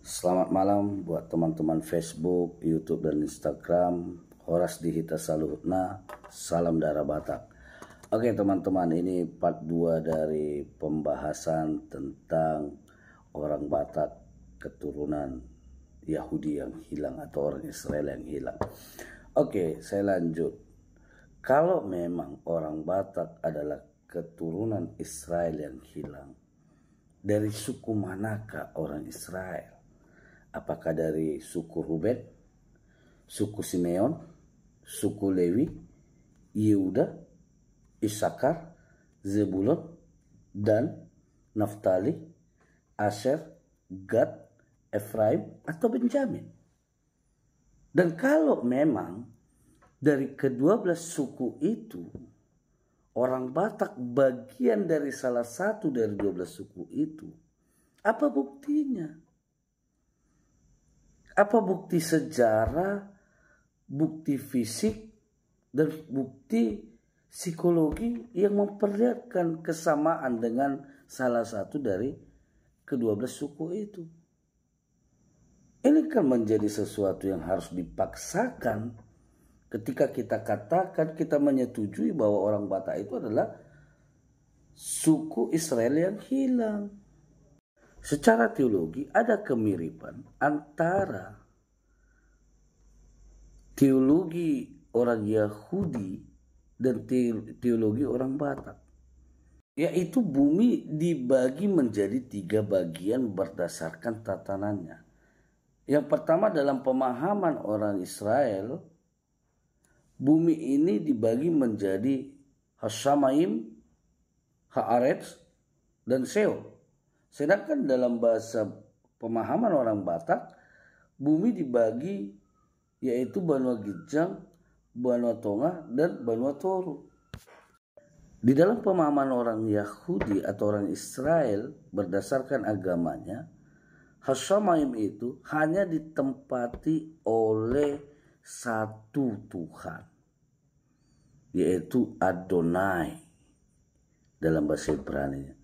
Selamat malam buat teman-teman Facebook, YouTube, dan Instagram. Horas Dihita Saluhutna, salam darah Batak. Oke teman-teman, ini part 2 dari pembahasan tentang orang Batak keturunan Yahudi yang hilang atau orang Israel yang hilang. Oke, saya lanjut. Kalau memang orang Batak adalah keturunan Israel yang hilang, dari suku manakah orang Israel? Apakah dari suku Ruben, suku Simeon, suku Lewi, Yehuda, Isakar, Zebulon, dan Naftali, Asher, Gad, Efraim, atau Benjamin? Dan kalau memang dari ke-12 suku itu, orang Batak bagian dari salah satu dari 12 suku itu, apa buktinya? Apa bukti sejarah, bukti fisik, dan bukti psikologi yang memperlihatkan kesamaan dengan salah satu dari ke-12 suku itu? Ini kan menjadi sesuatu yang harus dipaksakan ketika kita katakan kita menyetujui bahwa orang Batak itu adalah suku Israel yang hilang. Secara teologi ada kemiripan antara teologi orang Yahudi dan teologi orang Batak, yaitu bumi dibagi menjadi 3 bagian berdasarkan tatanannya. Yang pertama, dalam pemahaman orang Israel, bumi ini dibagi menjadi Hashamayim, Haaretz, dan Sheol. Sedangkan dalam bahasa pemahaman orang Batak, bumi dibagi yaitu Banua Gijang, Banua Tonga, dan Banua Toru. Di dalam pemahaman orang Yahudi atau orang Israel berdasarkan agamanya, Hashamayim itu hanya ditempati oleh satu Tuhan, yaitu Adonai dalam bahasa Ibrani.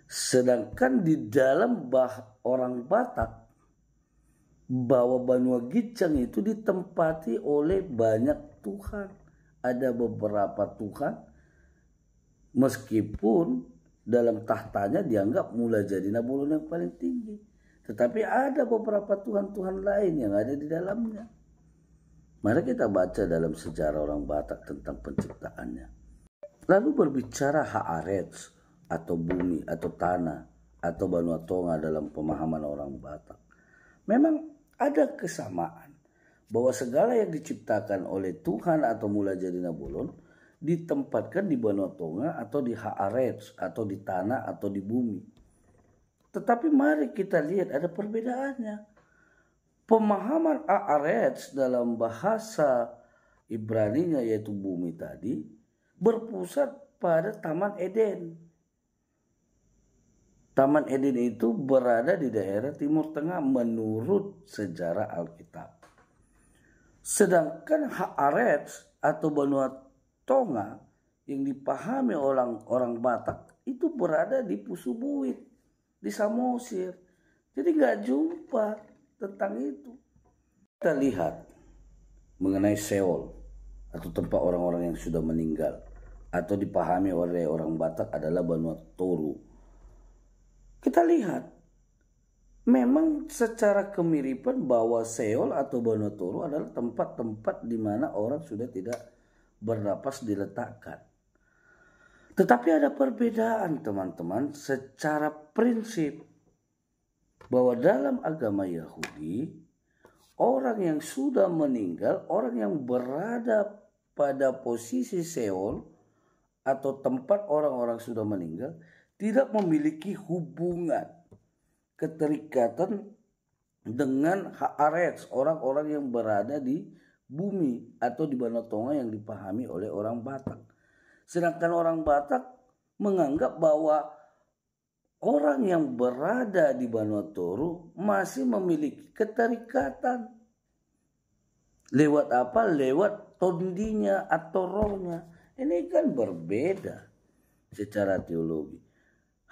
Sedangkan di dalam orang Batak, bahwa Banua Gijang itu ditempati oleh banyak Tuhan. Ada beberapa Tuhan, meskipun dalam tahtanya dianggap Mula Jadi Nabulun yang paling tinggi, tetapi ada beberapa Tuhan-Tuhan lain yang ada di dalamnya. Mari kita baca dalam sejarah orang Batak tentang penciptaannya. Lalu berbicara Haaretz atau bumi atau tanah atau Banua Tonga dalam pemahaman orang Batak, memang ada kesamaan bahwa segala yang diciptakan oleh Tuhan atau Mula Jadi Nabulun ditempatkan di Banua Tonga atau di Haaretz atau di tanah atau di bumi. Tetapi mari kita lihat ada perbedaannya. Pemahaman Haaretz dalam bahasa Ibraninya yaitu bumi tadi berpusat pada Taman Eden. Taman Eden itu berada di daerah Timur Tengah menurut sejarah Alkitab. Sedangkan Haaretz atau Banua Tonga yang dipahami orang Batak itu berada di Pusubuit, di Samosir. Jadi nggak jumpa tentang itu. Kita lihat mengenai Sheol atau tempat orang-orang yang sudah meninggal atau dipahami oleh orang Batak adalah Banua Toru. Kita lihat memang secara kemiripan bahwa Sheol atau Banua Toru adalah tempat-tempat di mana orang sudah tidak bernapas diletakkan. Tetapi ada perbedaan teman-teman secara prinsip, bahwa dalam agama Yahudi, orang yang sudah meninggal, orang yang berada pada posisi Sheol atau tempat orang-orang sudah meninggal, tidak memiliki hubungan keterikatan dengan Haaretz, orang-orang yang berada di bumi atau di Banua Tonga yang dipahami oleh orang Batak. Sedangkan orang Batak menganggap bahwa orang yang berada di Banua Toru masih memiliki keterikatan. Lewat apa? Lewat tondinya atau rohnya. Ini kan berbeda secara teologi.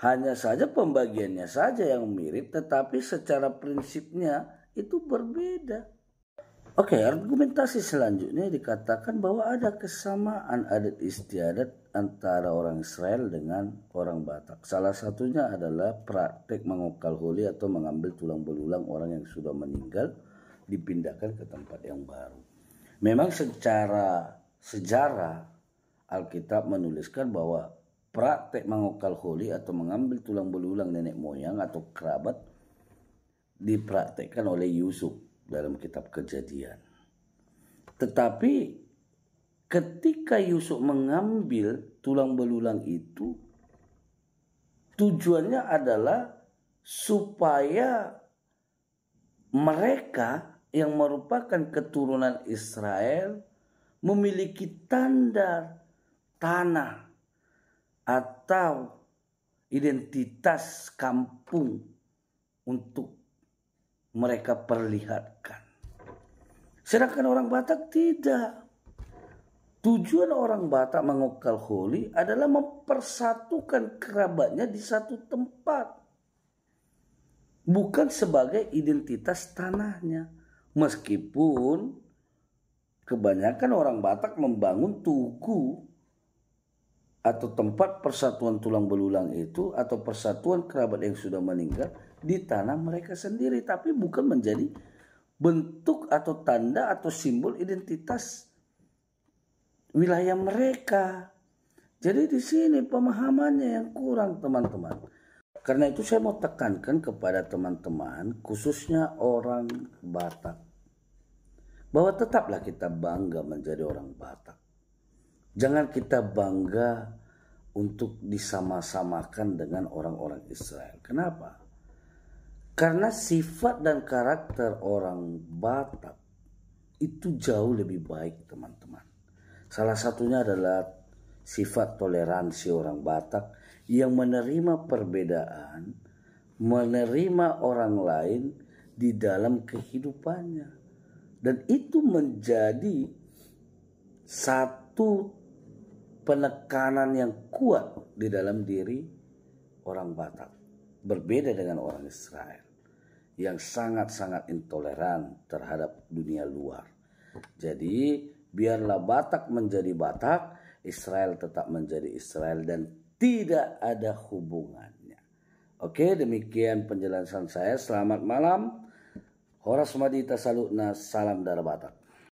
Hanya saja pembagiannya saja yang mirip, tetapi secara prinsipnya itu berbeda. Oke, argumentasi selanjutnya dikatakan bahwa ada kesamaan adat istiadat antara orang Israel dengan orang Batak. Salah satunya adalah praktek mengokal holi atau mengambil tulang belulang orang yang sudah meninggal dipindahkan ke tempat yang baru. Memang secara sejarah Alkitab menuliskan bahwa praktek mengokal holi atau mengambil tulang belulang nenek moyang atau kerabat dipraktekkan oleh Yusuf dalam kitab Kejadian. Tetapi ketika Yusuf mengambil tulang belulang itu, tujuannya adalah supaya mereka yang merupakan keturunan Israel memiliki tanda tanah atau identitas kampung untuk mereka perlihatkan. Sedangkan orang Batak tidak. Tujuan orang Batak mengokal holi adalah mempersatukan kerabatnya di satu tempat. Bukan sebagai identitas tanahnya. Meskipun kebanyakan orang Batak membangun tugu atau tempat persatuan tulang belulang itu atau persatuan kerabat yang sudah meninggal di tanah mereka sendiri, tapi bukan menjadi bentuk atau tanda atau simbol identitas wilayah mereka. Jadi di sini pemahamannya yang kurang, teman-teman. Karena itu saya mau tekankan kepada teman-teman, khususnya orang Batak, bahwa tetaplah kita bangga menjadi orang Batak. Jangan kita bangga untuk disama-samakan dengan orang-orang Israel. Kenapa? Karena sifat dan karakter orang Batak itu jauh lebih baik, teman-teman. Salah satunya adalah sifat toleransi orang Batak yang menerima perbedaan, menerima orang lain di dalam kehidupannya. Dan itu menjadi satu penekanan yang kuat di dalam diri orang Batak. Berbeda dengan orang Israel yang sangat-sangat intoleran terhadap dunia luar. Jadi biarlah Batak menjadi Batak, Israel tetap menjadi Israel dan tidak ada hubungannya. Oke, demikian penjelasan saya. Selamat malam. Horas Madita Salutna, salam dari Batak.